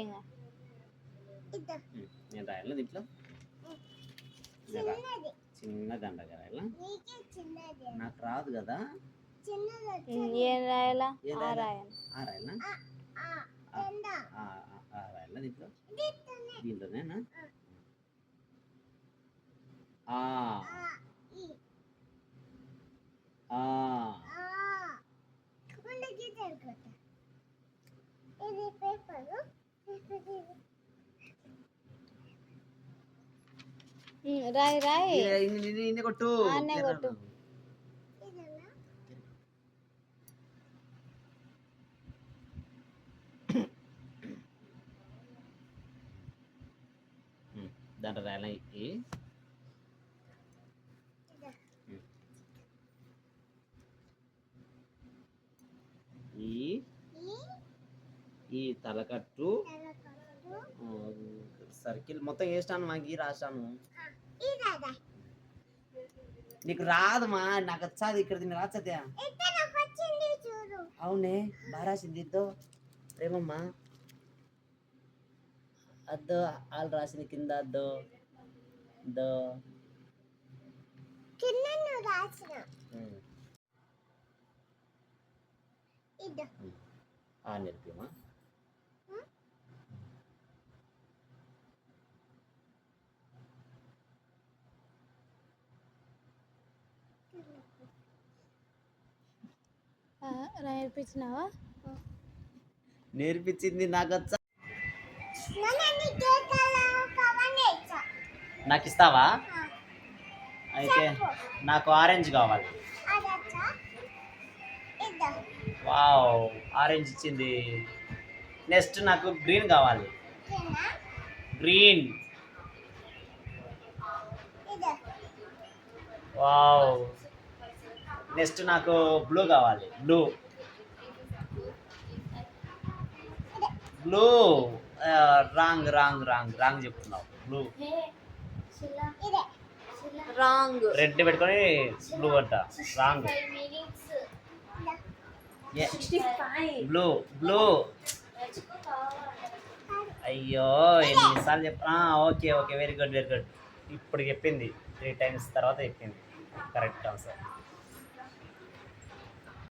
S2: నేను రాయాలి దీంట్లో. చిన్న దండగా రాయాలా? నాకు రాదు కదా.
S3: ఏం రాయాలా
S2: ఏం
S3: ఆ
S2: రాయాలా?
S3: రాయాలి
S2: ఆ రాయాలా? ఆ రాయాలా దీంట్లో? దీంట్లోనేనా? ఆ ఆ
S3: రాయి రాయి
S2: ఇన్ని కొట్టు.
S3: ఆనే కొట్టు.
S2: దాంట్లో రాయాలా? ఈ తలకట్టు సర్కిల్ మొత్తం వేస్తాను. మాకు ఈ రాశాను. నీకు రాదమ్మా, నాకు వచ్చాది. ఇక్కడ దీన్ని రాచదే. అవునే, బాగా రాసింది. ఇద్దో ప్రేమమ్మా, అద్దో వాళ్ళు రాసింది కింద. అద్దో దో నేర్పిమా.
S3: నేర్పించినావా?
S2: నేర్పించింది నాకు వచ్చా. నాకు ఇస్తావా? అయితే నాకు ఆరెంజ్ కావాలి. వావ్, ఆరెంజ్ ఇచ్చింది. నెక్స్ట్ నాకు గ్రీన్ కావాలి. గ్రీన్. వావ్. నెక్స్ట్ నాకు బ్లూ కావాలి. Blue. Blue. Wrong wrong wrong wrong చెప్తున్నావు. బ్లూ.
S3: రాంగ్.
S2: రెడ్ పెట్టుకొని బ్లూ అంట. రాంగ్. Blue blue. అయ్యో, ఎన్నిసార్లు చెప్పా. Okay okay, very good very good. ఇప్పుడు చెప్పింది 3 times తర్వాత చెప్పింది కరెక్ట్ ఆన్సర్.